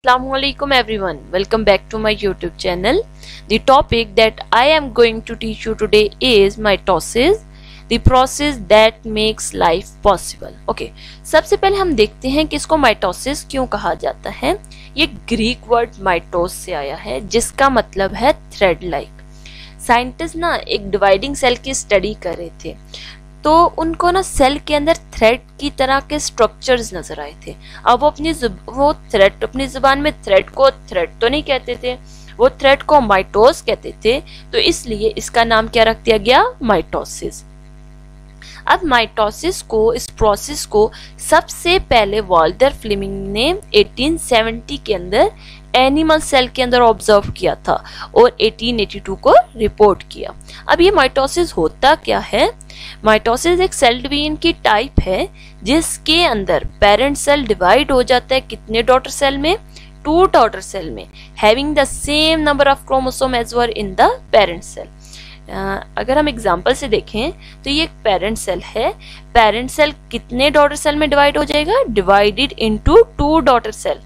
Assalamualaikum everyone, welcome back to my YouTube channel. The topic that I am going to teach you today is mitosis, the process that makes life possible. Okay, सबसे पहले हम देखते हैं कि इसको mitosis क्यों कहा जाता है। ये ग्रीक वर्ड माइटोस से आया है जिसका मतलब है थ्रेड लाइक। साइंटिस्ट ना एक डिवाइडिंग सेल की स्टडी कर रहे थे तो उनको ना सेल के अंदर थ्रेड की तरह के स्ट्रक्चर्स नजर आए थे। अब वो थ्रेड अपनी जुबान में थ्रेड को थ्रेड तो नहीं कहते थे, वो थ्रेड को माइटोस कहते थे, तो इसलिए इसका नाम क्या रख दिया गया, माइटोसिस। अब माइटोसिस को, इस प्रोसेस को सबसे पहले वाल्टर फ्लेमिंग ने 1870 के अंदर एनिमल सेल के अंदर ऑब्जर्व किया था और 1882 को रिपोर्ट किया। अब ये माइटोसिस होता क्या है? माइटोसिस एक सेल डिवीजन की टाइप है जिसके अंदर पेरेंट सेल डिवाइड हो जाता है कितने डॉटर सेल में, 2 डॉटर सेल में, having the same number of chromosome as were in the parent cell. अगर हम एग्जांपल से देखें तो ये एक पेरेंट सेल है। पेरेंट सेल कितने डॉटर सेल में डिवाइड हो जाएगा, divided into 2 daughter cell.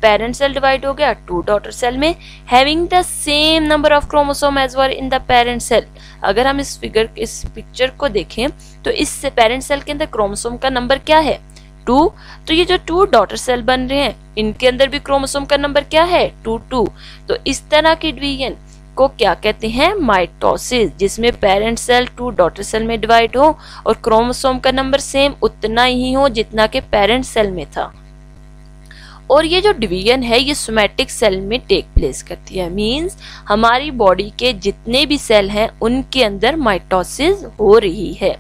Parent cell divide हो गया 2 डॉटर सेल में, having the same number of chromosome as were in the parent cell. अगर हम इस पिक्चर को देखें तो इस पेरेंट सेल के अंदर क्रोमोसोम का नंबर क्या है, 2। तो ये जो 2 डॉटर सेल बन रहे हैं इनके अंदर भी क्रोमोसोम का नंबर क्या है, 2। तो इस तरह की डिवीजन को क्या कहते हैं, माइटोसिस, जिसमें पेरेंट सेल 2 डॉटर सेल में डिवाइड हो और क्रोमोसोम का नंबर सेम उतना ही हो जितना के पेरेंट सेल में था। और ये जो डिवीजन है ये सोमैटिक सेल में टेक प्लेस करती है, मींस हमारी बॉडी के जितने भी सेल हैं उनके अंदर माइटोसिस हो रही है।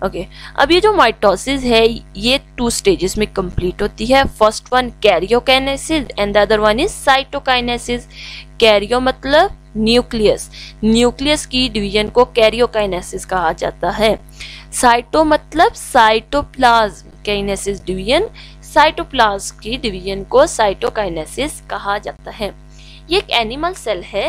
ओके, अब ये जो माइटोसिस है ये 2 स्टेजेस में कंप्लीट होती है। First one karyokinesis and the other one is cytokinesis. Cairo मतलब न्यूक्लियस, न्यूक्लियस की डिवीजन को कैरियोकाइनेसिस कहा जाता है। साइटो मतलब साइटोप्लाज्म काइनेसिस डिवीजन, साइटोप्लाज्म की डिवीजन को साइटोकाइनेसिस कहा जाता है। ये एक एनिमल सेल है।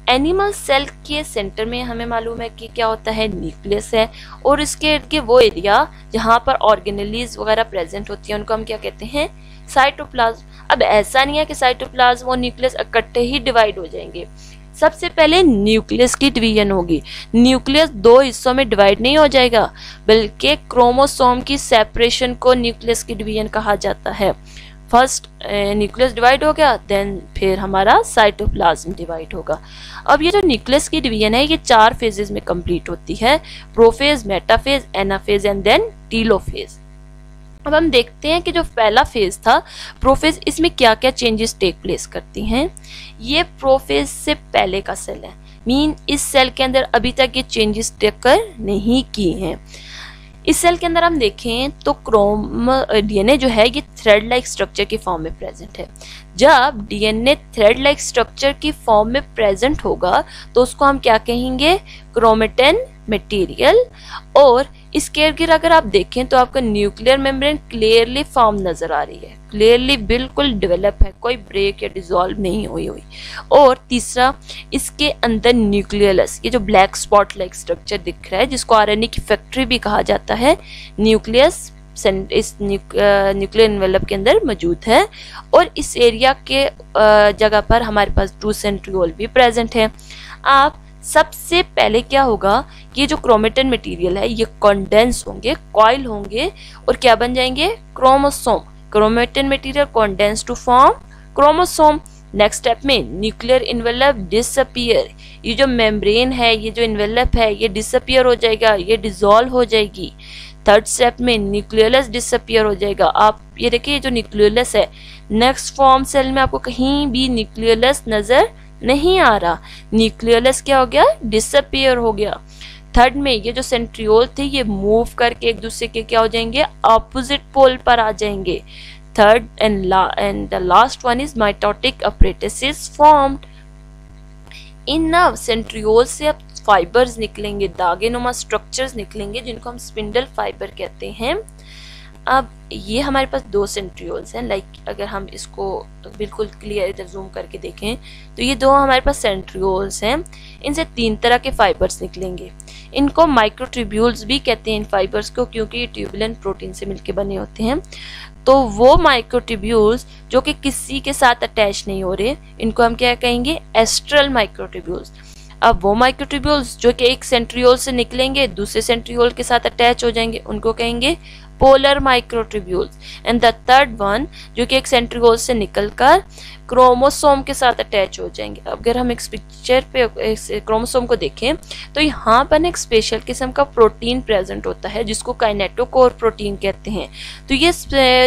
एनिमल सेल के सेंटर में हमें मालूम है कि क्या होता है, न्यूक्लियस है, और इसके इर्द गिर्द वो एरिया जहाँ पर ऑर्गेनेलीज वगैरह प्रेजेंट होती है उनको हम क्या कहते हैं, साइटोप्लाज्म। अब ऐसा नहीं है कि साइटोप्लाज्म और न्यूक्लियस इकट्ठे ही डिवाइड हो जाएंगे। सबसे पहले न्यूक्लियस की डिवीजन होगी। न्यूक्लियस 2 हिस्सों में डिवाइड नहीं हो जाएगा बल्कि क्रोमोसोम की सेपरेशन को न्यूक्लियस की डिवीजन कहा जाता है। फर्स्ट न्यूक्लियस डिवाइड हो गया, देन फिर हमारा साइटोप्लाज्म डिवाइड होगा। अब ये जो न्यूक्लियस की डिवीजन है ये 4 फेजेस में कंप्लीट होती है, prophase, metaphase, anaphase and then telophase. अब हम देखते हैं कि जो पहला फेज था प्रोफेज, इसमें क्या क्या चेंजेस टेक प्लेस करती हैं। ये प्रोफेज से पहले का सेल है, मीन इस सेल के अंदर अभी तक ये चेंजेस टेकर नहीं किए हैं। इस सेल के अंदर हम देखें तो डीएनए जो है ये थ्रेड लाइक स्ट्रक्चर की फॉर्म में प्रेजेंट है। जब डीएनए थ्रेड लाइक स्ट्रक्चर की फॉर्म में प्रेजेंट होगा तो उसको हम क्या कहेंगे, क्रोमेटिन मटेरियल। और इसके इर्द गिर्द अगर आप देखें तो आपका न्यूक्लियर मेम्ब्रेन क्लियरली फॉर्म नजर आ रही है, क्लियरली बिल्कुल डेवलप है, कोई ब्रेक या डिसॉल्व नहीं हुई। और तीसरा, इसके अंदर न्यूक्लियस, ये जो ब्लैक स्पॉट लाइक स्ट्रक्चर दिख रहा है जिसको आरएनए की फैक्ट्री भी कहा जाता है, न्यूक्लियस इस न्यूक्लियर एनवेलप के अंदर मौजूद है। और इस एरिया के जगह पर हमारे पास 2 सेंट्रियोल भी प्रेजेंट है। आप सबसे पहले क्या होगा, ये जो क्रोमेटिन मटेरियल है ये कंडेंस होंगे, कॉइल होंगे और क्या बन जाएंगे, chromosome. Chromatin material condense to form chromosome. Next step में न्यूक्लियर इन्वेलप डिसअपीयर, ये जो मेम्ब्रेन है, ये जो इन्वेलप है ये डिसअपीयर हो जाएगा, ये डिसॉल्व हो जाएगी। थर्ड स्टेप में न्यूक्लियस डिसअपीयर हो जाएगा। आप ये देखिए जो न्यूक्लियस है, नेक्स्ट फॉर्म सेल में आपको कहीं भी न्यूक्लियस नजर नहीं आ रहा, न्यूक्लियस क्या हो गया, डिसअपीयर हो गया। थर्ड में ये जो सेंट्रियोल थे ये मूव करके एक दूसरे के क्या हो जाएंगे, ऑपोजिट पोल पर आ जाएंगे। Third and the last one is mitotic apparatus is formed। In centriole से अब फाइबर्स निकलेंगे, दागे नुमा स्ट्रक्चर्स निकलेंगे जिनको हम स्पिंडल फाइबर कहते हैं। अब ये हमारे पास 2 सेंट्रियोल्स हैं, लाइक अगर हम इसको बिल्कुल क्लियर इधर जूम करके देखें तो ये 2 हमारे पास सेंट्रियोल्स हैं। इनसे 3 तरह के फाइबर्स निकलेंगे। इनको माइक्रोट्यूब्यूल्स भी कहते हैं इन फाइबर्स को, क्योंकि ये ट्यूबुलेंट प्रोटीन से मिलकर बने होते हैं। तो वो माइक्रोट्यूब्यूल्स जो कि किसी के साथ अटैच नहीं हो रहे, इनको हम क्या कहेंगे, एस्ट्रल माइक्रोट्यूब्यूल्स। अब वो माइक्रोट्यूब्यूल्स जो कि एक सेंट्रियोल से निकलेंगे दूसरे सेंट्रियोल के साथ अटैच हो जाएंगे, उनको कहेंगे polar microtubules. And the third one जो कि एक सेंट्रियोल से निकलकर क्रोमोसोम के साथ अटैच हो जाएंगे। अगर हम एक पिक्चर पे क्रोमोसोम को देखें तो यहाँ पर एक स्पेशल किस्म का प्रोटीन प्रेजेंट होता है जिसको काइनेटोकोर प्रोटीन कहते हैं। तो ये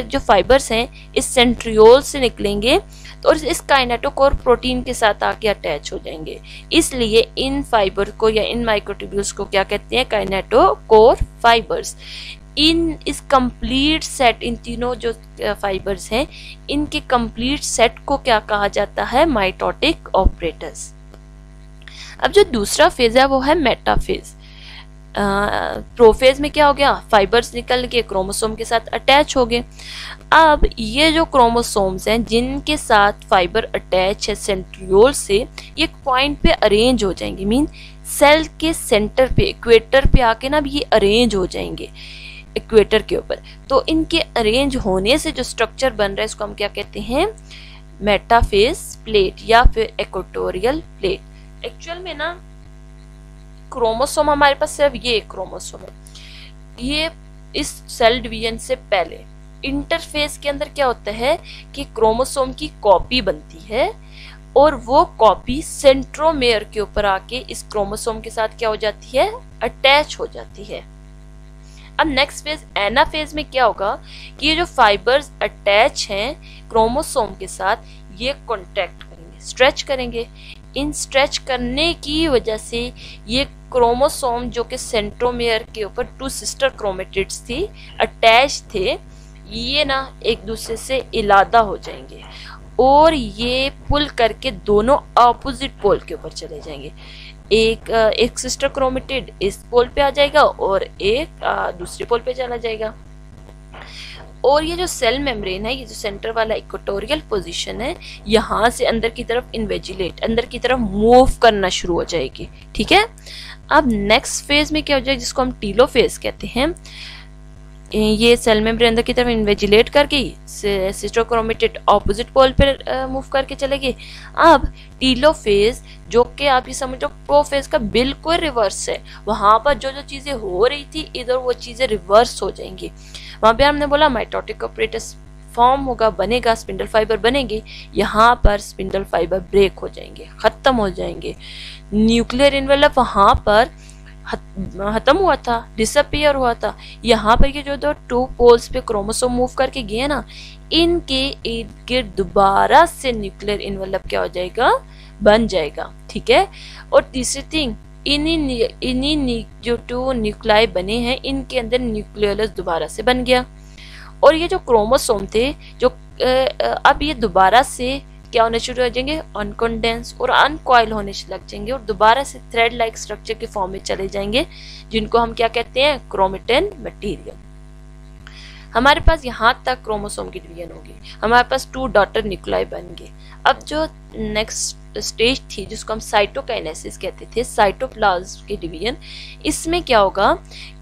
जो फाइबर्स हैं इस सेंट्रियोल से निकलेंगे और इस काइनेटोकोर प्रोटीन के साथ आके अटैच हो जाएंगे, इसलिए इन फाइबर को या इन माइक्रोट्यूब्यूल्स को क्या कहते हैं, काइनेटोकोर फाइबर्स। इस कंप्लीट सेट, इन तीनों जो फाइबर्स हैं इनके कंप्लीट सेट को क्या कहा जाता है, माइटोटिक ऑपरेटर्स। अब जो दूसरा फेज है वो है मेटाफेज। प्रोफेज में क्या हो गया, फाइबर्स निकल के क्रोमोसोम के साथ अटैच हो गए। अब ये जो क्रोमोसोम्स हैं जिनके साथ फाइबर अटैच है सेंट्रियोल से, ये एक पॉइंट पे अरेंज हो जाएंगे, मीन सेल के सेंटर पे, इक्वेटर पे आके ना ये अरेंज हो जाएंगे इक्वेटर के ऊपर। तो इनके अरेंज होने से जो स्ट्रक्चर बन रहा है इसको हम क्या कहते हैं, मेटाफेज प्लेट या फिर इक्वेटोरियल प्लेट। एक्चुअल में ना क्रोमोसोम हमारे पास सिर्फ ये एक क्रोमोसोम है, ये इस सेल डिवीजन से पहले इंटरफेस के अंदर क्या होता है कि क्रोमोसोम की कॉपी बनती है और वो कॉपी सेंट्रोमेयर के ऊपर आके इस क्रोमोसोम के साथ क्या हो जाती है, अटैच हो जाती है। अब नेक्स्ट फेज एनाफेज में क्या होगा कि ये जो फाइबर्स अटैच हैं क्रोमोसोम के साथ, ये कॉन्ट्रैक्ट करेंगे, स्ट्रेच करेंगे। इन स्ट्रेच करने की वजह से ये क्रोमोसोम जो कि सेंट्रोमेयर के ऊपर टू सिस्टर क्रोमेटिड्स थी अटैच थे, ये ना एक दूसरे से इलादा हो जाएंगे और ये पुल करके दोनों ऑपोजिट पोल के ऊपर चले जाएंगे। एक सिस्टर क्रोमेटिड इस पोल पे आ जाएगा और एक दूसरे पोल पे चला जाएगा। और ये जो सेल मेम्ब्रेन है, ये जो सेंटर वाला इक्वेटोरियल पोजीशन है, यहाँ से अंदर की तरफ इन्वेजिलेट, अंदर की तरफ मूव करना शुरू हो जाएगी। ठीक है, अब नेक्स्ट फेज में क्या हो जाएगा, जिसको हम टीलोफेज कहते हैं, ये सेल मेम्ब्रेन अंदर की तरफ इन्वेजिलेट करके सिस्टर क्रोमेटिड ऑपोजिट पोल पर मूव करके चलेगी। अब टीलोफेज जो कि आप ये समझो प्रोफेज का बिल्कुल रिवर्स है, वहां पर जो जो चीजें हो रही थी इधर वो चीजें रिवर्स हो जाएंगी। वहां पे हमने बोला माइटोटिक ऑपरेटर्स फॉर्म होगा, बनेगा, स्पिंडल फाइबर बनेंगे, यहाँ पर स्पिंडल फाइबर ब्रेक हो जाएंगे, खत्म हो जाएंगे। न्यूक्लियर इन्वेलप वहां पर खत्म हुआ था, डिसअपियर हुआ था। यहाँ पर ये जो दो टू पोल्स पे क्रोमोसोम मूव करके गए ना, इनके इर्द गिर्द दोबारा से न्यूक्लियर इन्वेलप क्या हो जाएगा, बन जाएगा। ठीक है, और तीसरी थिंग, इन्हीं जो टू न्यूक्लाई बने हैं इनके अंदर न्यूक्लियोलस दोबारा से बन गया। और ये जो क्रोमोसोम थे जो अब ये दोबारा से क्या होने शुरू हो जाएंगे, अनकंडेंस और अनकॉइल होने लग जाएंगे और दोबारा से थ्रेड लाइक स्ट्रक्चर के फॉर्म में चले जाएंगे, जिनको हम क्या कहते हैं, क्रोमेटिन मटेरियल। हमारे पास यहाँ तक क्रोमोसोम की डिवीजन होगी, हमारे पास टू डॉटर न्यूक्लाई बन गए। अब जो नेक्स्ट स्टेज थी जिसको हम साइटोकाइनेसिस कहते थे, साइटोप्लाज्म की डिवीजन, इसमें क्या होगा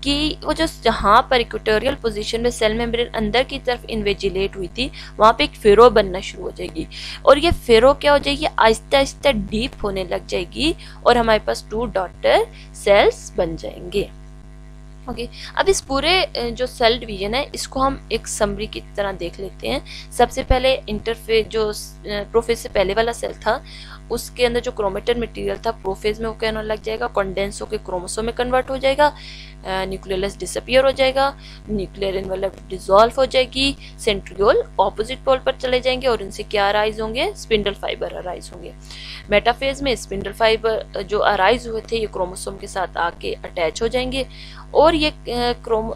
कि वो जो जहाँ पर इक्वेटोरियल पोजीशन में सेल मेम्ब्रेन अंदर की तरफ इन्वेजिलेट हुई थी, वहाँ पे एक फेरो बनना शुरू हो जाएगी और ये फेरो क्या हो जाएगी, आहिस्ता आहिस्ता डीप होने लग जाएगी और हमारे पास टू डॉटर सेल्स बन जाएंगे। ओके, अब इस पूरे जो सेल डिवीजन है इसको हम एक समरी की तरह देख लेते हैं। सबसे पहले इंटरफेज जो प्रोफेज से पहले वाला सेल था उसके अंदर जो क्रोमेटिन मटेरियल था प्रोफेज में वो क्या होने लग जाएगा, कंडेंस होकर क्रोमोसोम में कन्वर्ट हो जाएगा, न्यूक्लियोलस डिसअपियर हो जाएगा, न्यूक्लियर इन्वेलप डिसॉल्व हो जाएगी, सेंट्रियोल ऑपोजिट पोल पर चले जाएंगे और इनसे क्या अराइज होंगे, स्पिंडल फाइबर अराइज होंगे। मेटाफेज में स्पिंडल फाइबर जो अराइज हुए थे ये क्रोमोसोम के साथ आके अटैच हो जाएंगे और ये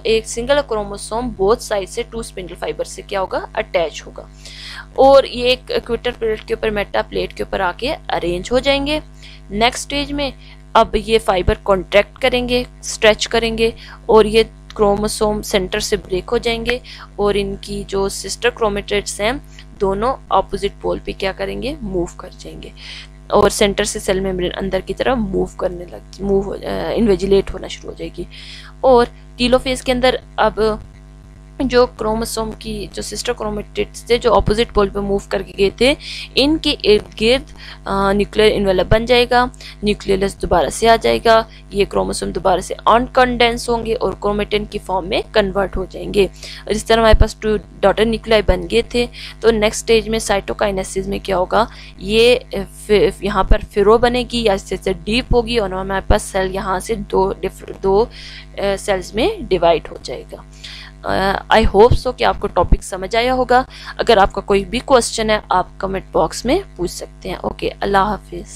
एक सिंगल क्रोमोसोम बोथ साइड से टू स्पिंडल फाइबर से क्या होगा, अटैच होगा और ये एक इक्वेटर प्लेट के ऊपर, मेटा प्लेट के ऊपर आके अरेंज हो जाएंगे। नेक्स्ट स्टेज में अब ये फाइबर कॉन्ट्रैक्ट करेंगे, स्ट्रेच करेंगे और ये क्रोमोसोम सेंटर से ब्रेक हो जाएंगे और इनकी जो सिस्टर क्रोमेटिड्स हैं दोनों ऑपोजिट पोल पे क्या करेंगे, मूव कर जाएंगे। और सेंटर से सेल मेम्ब्रेन अंदर की तरफ मूव इन्वेजिलेट होना शुरू हो जाएगी। और टीलोफेज के अंदर अब जो क्रोमोसोम की जो सिस्टर क्रोमेटिड्स थे जो ऑपोजिट पोल पे मूव करके गए थे, इनके इर्द गिर्द न्यूक्लियर इन्वेलप बन जाएगा, न्यूक्लियस दोबारा से आ जाएगा, ये क्रोमोसोम दोबारा से अनकंडेंस होंगे और क्रोमेटिन की फॉर्म में कन्वर्ट हो जाएंगे। और इस तरह हमारे पास 2 डॉटर न्यूक्लियाई बन गए थे। तो नेक्स्ट स्टेज में साइटोकाइनेसिस में क्या होगा, ये यहाँ पर फिरो बनेगी या इससे डीप होगी और हमारे पास सेल यहाँ से दो सेल्स में डिवाइड हो जाएगा। आई होप सो कि आपको टॉपिक समझ आया होगा। अगर आपका कोई भी क्वेश्चन है आप कमेंट बॉक्स में पूछ सकते हैं। ओके, अल्लाह हाफिज़।